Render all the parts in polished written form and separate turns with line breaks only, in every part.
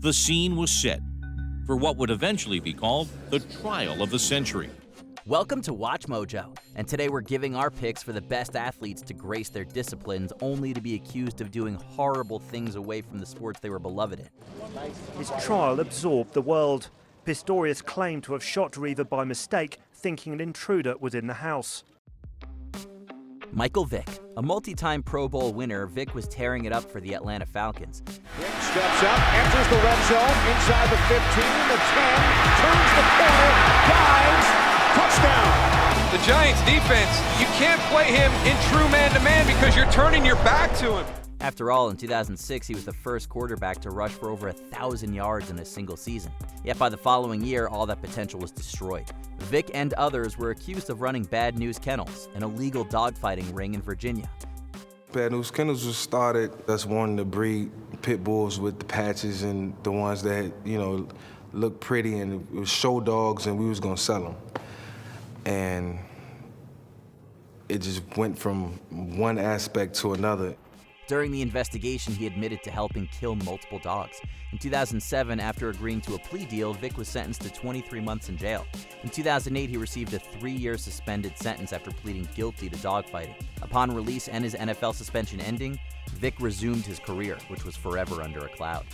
the scene was set for what would eventually be called the trial of the century.
Welcome to Watch Mojo, and today we're giving our picks for the best athletes to grace their disciplines only to be accused of doing horrible things away from the sports they were beloved in.
His trial absorbed the world. Pistorius claimed to have shot Reaver by mistake, thinking an intruder was in the house.
Michael Vick, a multi-time Pro Bowl winner, Vick was tearing it up for the Atlanta Falcons.
Vick steps up, enters the red zone, inside the 15, the 10, turns the corner, dives, touchdown.
The Giants defense, you can't play him in true man-to-man because you're turning your back to him.
After all, in 2006, he was the first quarterback to rush for over 1,000 yards in a single season. Yet by the following year, all that potential was destroyed. Vick and others were accused of running Bad News Kennels, an illegal dogfighting ring in Virginia.
Bad News Kennels was started us wanting to breed pit bulls with the patches and the ones that, looked pretty, and it was show dogs, and we was gonna sell them. And it just went from one aspect to another.
During the investigation, he admitted to helping kill multiple dogs. In 2007, after agreeing to a plea deal, Vick was sentenced to 23 months in jail. In 2008, he received a 3-year suspended sentence after pleading guilty to dogfighting. Upon release and his NFL suspension ending, Vick resumed his career, which was forever under a cloud.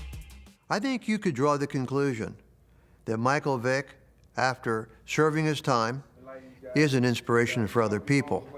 I think you could draw the conclusion that Michael Vick, after serving his time, is an inspiration for other people,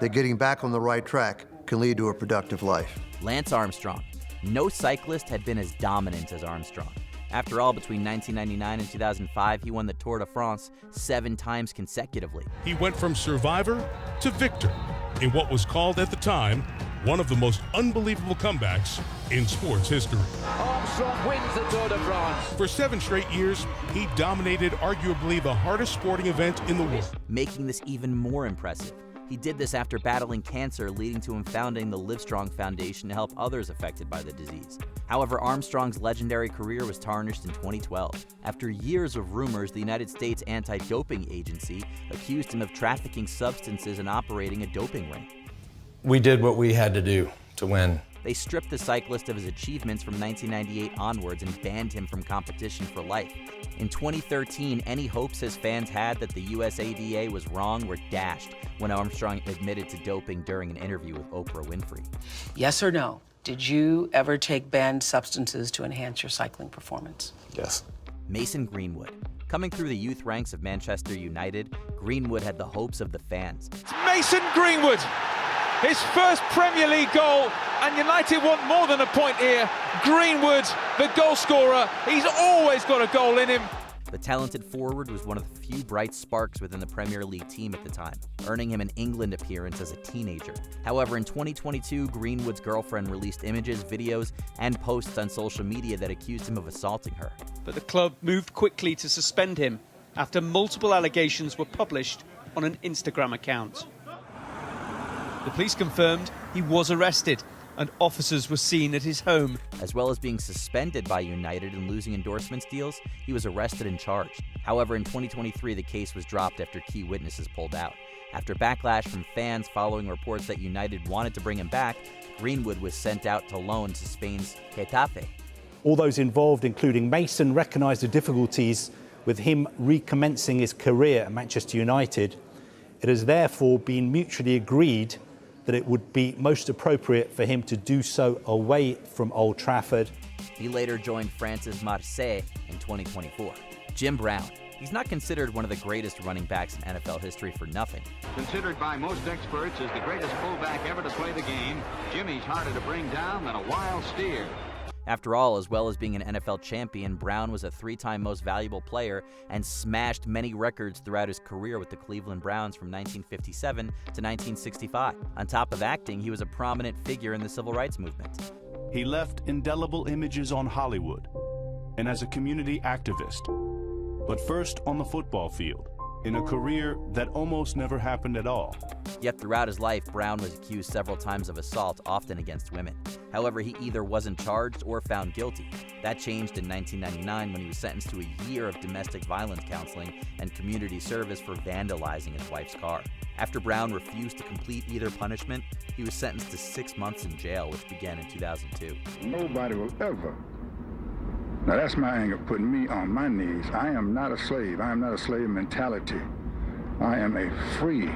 that getting back on the right track can lead to a productive life.
Lance Armstrong. No cyclist had been as dominant as Armstrong. After all, between 1999 and 2005, he won the Tour de France 7 times consecutively.
He went from survivor to victor in what was called at the time one of the most unbelievable comebacks in sports history.
Armstrong wins the Tour de France.
For 7 straight years, he dominated arguably the hardest sporting event in the world.
Making this even more impressive, he did this after battling cancer, leading to him founding the Livestrong Foundation to help others affected by the disease. However, Armstrong's legendary career was tarnished in 2012. After years of rumors, the United States Anti-Doping Agency accused him of trafficking substances and operating a doping ring.
We did what we had to do to win.
They stripped the cyclist of his achievements from 1998 onwards and banned him from competition for life. In 2013, any hopes his fans had that the USADA was wrong were dashed when Armstrong admitted to doping during an interview with Oprah Winfrey.
Yes or no? Did you ever take banned substances to enhance your cycling performance?
Yes.
Mason Greenwood. Coming through the youth ranks of Manchester United, Greenwood had the hopes of the fans.
It's Mason Greenwood, his first Premier League goal, and United want more than a point here. Greenwood, the goal scorer, he's always got a goal in him.
The talented forward was one of the few bright sparks within the Premier League team at the time, earning him an England appearance as a teenager. However, in 2022, Greenwood's girlfriend released images, videos, and posts on social media that accused him of assaulting her.
But the club moved quickly to suspend him after multiple allegations were published on an Instagram account. The police confirmed he was arrested and officers were seen at his home.
As well as being suspended by United and losing endorsements deals, he was arrested and charged. However, in 2023, the case was dropped after key witnesses pulled out. After backlash from fans following reports that United wanted to bring him back, Greenwood was sent out to loan to Spain's Getafe.
All those involved, including Mason, recognised the difficulties with him recommencing his career at Manchester United. It has therefore been mutually agreed that it would be most appropriate for him to do so away from Old Trafford.
He later joined France's Marseille in 2024. Jim Brown. He's not considered one of the greatest running backs in NFL history for nothing.
Considered by most experts as the greatest fullback ever to play the game, Jimmy's harder to bring down than a wild steer.
After all, as well as being an NFL champion, Brown was a 3-time most valuable player and smashed many records throughout his career with the Cleveland Browns from 1957 to 1965. On top of acting, he was a prominent figure in the civil rights movement.
He left indelible images on Hollywood and as a community activist, but first on the football field, in a career that almost never happened at all.
Yet throughout his life, Brown was accused several times of assault, often against women. However, he either wasn't charged or found guilty. That changed in 1999 when he was sentenced to a year of domestic violence counseling and community service for vandalizing his wife's car. After Brown refused to complete either punishment, he was sentenced to 6 months in jail, which began in 2002.
Nobody will ever Now that's my anger putting me on my knees. I am not a slave. I am not a slave mentality. I am a free,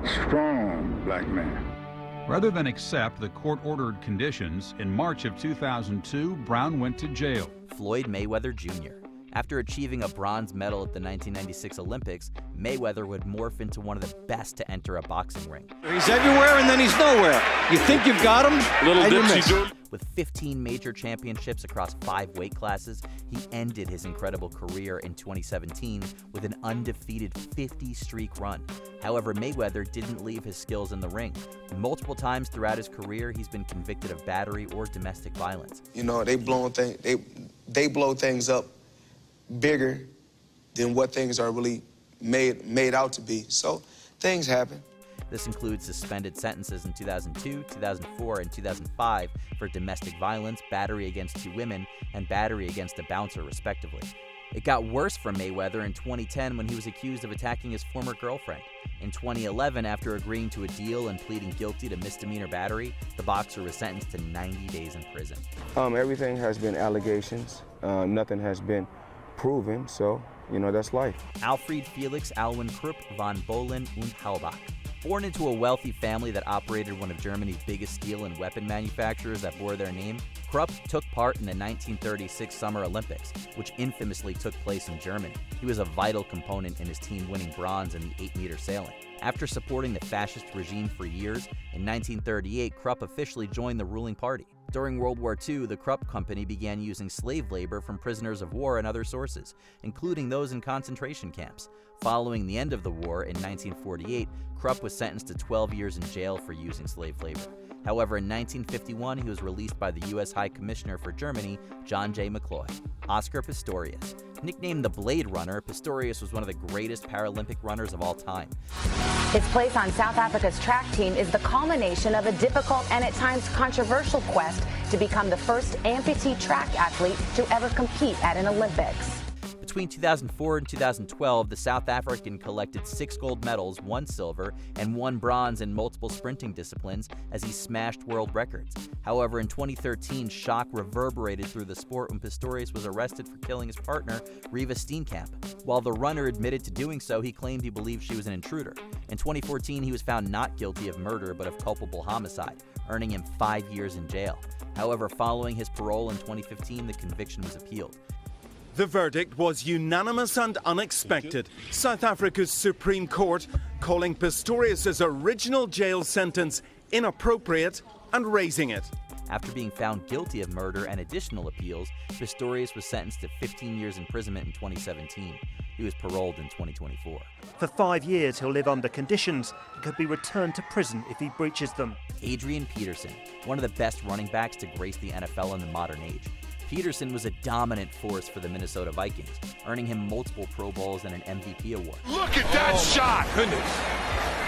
strong black man.
Rather than accept the court-ordered conditions, in March of 2002, Brown went to jail.
Floyd Mayweather Jr. After achieving a bronze medal at the 1996 Olympics, Mayweather would morph into one of the best to enter a boxing ring.
He's everywhere and then he's nowhere. You think you've got him, and you miss.
With 15 major championships across 5 weight classes, he ended his incredible career in 2017 with an undefeated 50-streak run. However, Mayweather didn't leave his skills in the ring. Multiple times throughout his career, he's been convicted of battery or domestic violence.
You know, they blow things up bigger than what things are really made out to be. So things happen.
This includes suspended sentences in 2002, 2004, and 2005 for domestic violence, battery against 2 women, and battery against a bouncer, respectively. It got worse for Mayweather in 2010 when he was accused of attacking his former girlfriend. In 2011, after agreeing to a deal and pleading guilty to misdemeanor battery, the boxer was sentenced to 90 days in prison.
Everything has been allegations. Nothing has been proven, so, you know, that's life.
Alfred Felix Alwin Krupp von Bohlen und Halbach. Born into a wealthy family that operated one of Germany's biggest steel and weapon manufacturers that bore their name, Krupp took part in the 1936 Summer Olympics, which infamously took place in Germany. He was a vital component in his team winning bronze in the 8-meter sailing. After supporting the fascist regime for years, in 1938, Krupp officially joined the ruling party. During World War II, the Krupp Company began using slave labor from prisoners of war and other sources, including those in concentration camps. Following the end of the war in 1948, Krupp was sentenced to 12 years in jail for using slave labor. However, in 1951, he was released by the U.S. High Commissioner for Germany, John J. McCloy. Oscar Pistorius. Nicknamed the Blade Runner, Pistorius was one of the greatest Paralympic runners of all time.
His place on South Africa's track team is the culmination of a difficult and at times controversial quest to become the first amputee track athlete to ever compete at an Olympics.
Between 2004 and 2012, the South African collected 6 gold medals, 1 silver, and 1 bronze in multiple sprinting disciplines as he smashed world records. However, in 2013, shock reverberated through the sport when Pistorius was arrested for killing his partner, Reva Steenkamp. While the runner admitted to doing so, he claimed he believed she was an intruder. In 2014, he was found not guilty of murder but of culpable homicide, earning him 5 years in jail. However, following his parole in 2015, the conviction was appealed.
The verdict was unanimous and unexpected. South Africa's Supreme Court calling Pistorius' original jail sentence inappropriate and raising it.
After being found guilty of murder and additional appeals, Pistorius was sentenced to 15 years imprisonment in 2017. He was paroled in 2024.
For 5 years, he'll live under conditions and could be returned to prison if he breaches them.
Adrian Peterson, one of the best running backs to grace the NFL in the modern age. Peterson was a dominant force for the Minnesota Vikings, earning him multiple Pro Bowls and an MVP award.
Look at that shot! Goodness.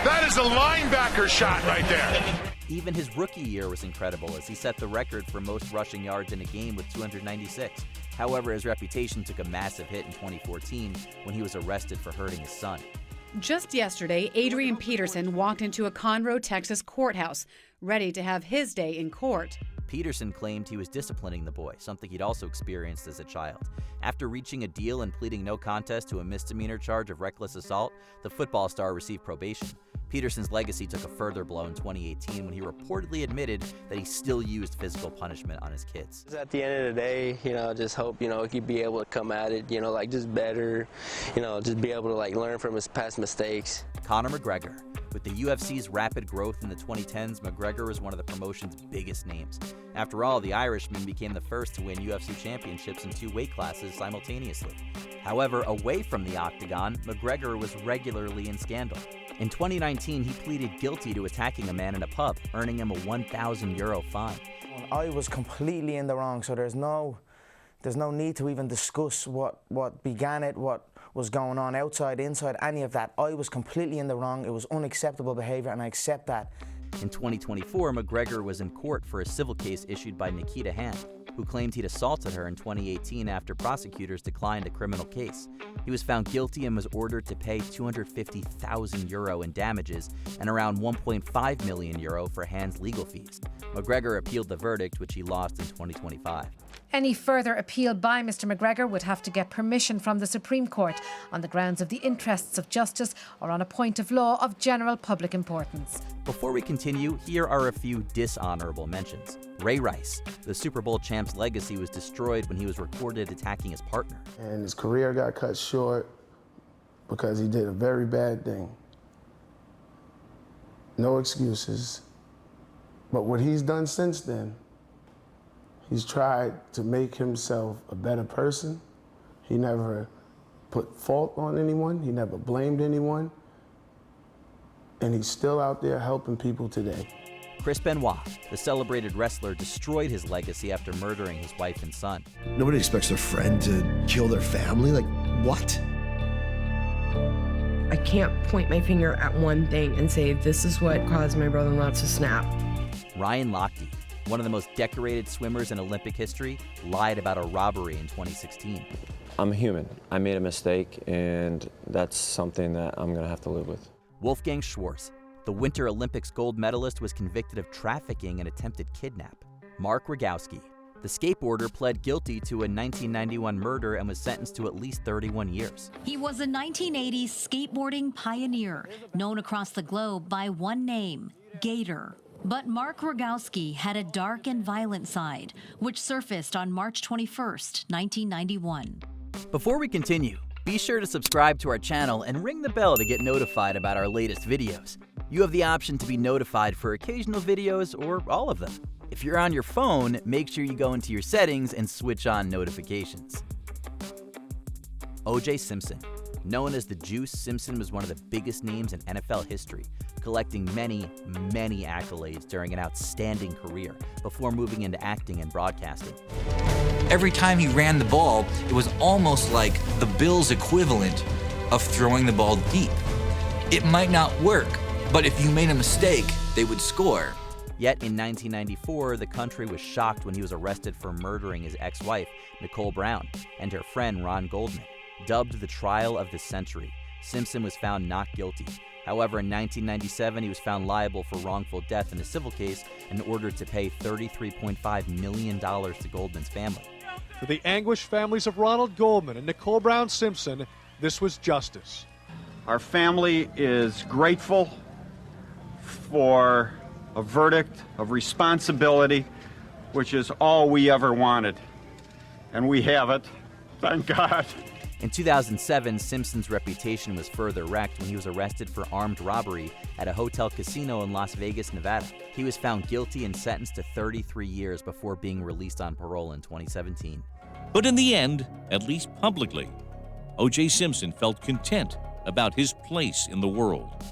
That is a linebacker shot right there.
Even his rookie year was incredible as he set the record for most rushing yards in a game with 296. However, his reputation took a massive hit in 2014 when he was arrested for hurting his son.
Just yesterday, Adrian Peterson walked into a Conroe, Texas courthouse, ready to have his day in court.
Peterson claimed he was disciplining the boy, something he'd also experienced as a child. After reaching a deal and pleading no contest to a misdemeanor charge of reckless assault, the football star received probation. Peterson's legacy took a further blow in 2018 when he reportedly admitted that he still used physical punishment on his kids.
At the end of the day, just hope, he'd be able to come at it, just better, just be able to, learn from his past mistakes.
Conor McGregor. With the UFC's rapid growth in the 2010s, McGregor was one of the promotion's biggest names. After all, the Irishman became the first to win UFC championships in 2 weight classes simultaneously. However, away from the octagon, McGregor was regularly in scandal. In 2019, he pleaded guilty to attacking a man in a pub, earning him a €1,000 fine.
I was completely in the wrong, so there's no need to even discuss what began it, what was going on outside, inside, any of that. I was completely in the wrong. It was unacceptable behavior, and I accept that.
In 2024, McGregor was in court for a civil case issued by Nikita Hand, who claimed he'd assaulted her in 2018 after prosecutors declined a criminal case. He was found guilty and was ordered to pay €250,000 in damages and around €1.5 million for Hand's legal fees. McGregor appealed the verdict, which he lost in 2025.
Any further appeal by Mr McGregor would have to get permission from the Supreme Court on the grounds of the interests of justice or on a point of law of general public importance.
Before we continue, here are a few dishonorable mentions. Ray Rice, the Super Bowl champ's legacy was destroyed when he was recorded attacking his partner.
And his career got cut short because he did a very bad thing. No excuses. But what he's done since then, he's tried to make himself a better person. He never put fault on anyone. He never blamed anyone. And he's still out there helping people today.
Chris Benoit, the celebrated wrestler, destroyed his legacy after murdering his wife and son.
Nobody expects their friend to kill their family. Like, what?
I can't point my finger at one thing and say, this is what caused my brother-in-law to snap.
Ryan Lochte, one of the most decorated swimmers in Olympic history, lied about a robbery in 2016.
I'm human. I made a mistake, and that's something that I'm going to have to live with.
Wolfgang Schwarz, the Winter Olympics gold medalist, was convicted of trafficking and attempted kidnap. Mark Rogowski, the skateboarder, pled guilty to a 1991 murder and was sentenced to at least 31 years.
He was a 1980s skateboarding pioneer, known across the globe by one name, Gator. But Mark Rogowski had a dark and violent side, which surfaced on March 21st, 1991.
Before we continue, be sure to subscribe to our channel and ring the bell to get notified about our latest videos. You have the option to be notified for occasional videos or all of them. If you're on your phone, make sure you go into your settings and switch on notifications. O.J. Simpson. Known as the Juice, Simpson was one of the biggest names in NFL history, collecting many, many accolades during an outstanding career before moving into acting and broadcasting.
Every time he ran the ball, it was almost like the Bills' equivalent of throwing the ball deep. It might not work, but if you made a mistake, they would score.
Yet in 1994, the country was shocked when he was arrested for murdering his ex-wife, Nicole Brown, and her friend Ron Goldman. Dubbed the trial of the century, Simpson was found not guilty. However, in 1997, he was found liable for wrongful death in a civil case and ordered to pay $33.5 million to Goldman's family.
For the anguished families of Ronald Goldman and Nicole Brown Simpson, this was justice.
Our family is grateful for a verdict of responsibility, which is all we ever wanted. And we have it, thank God.
In 2007, Simpson's reputation was further wrecked when he was arrested for armed robbery at a hotel casino in Las Vegas, Nevada. He was found guilty and sentenced to 33 years before being released on parole in 2017.
But in the end, at least publicly, O.J. Simpson felt content about his place in the world.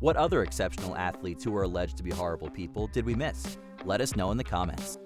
What other exceptional athletes who were alleged to be horrible people did we miss? Let us know in the comments.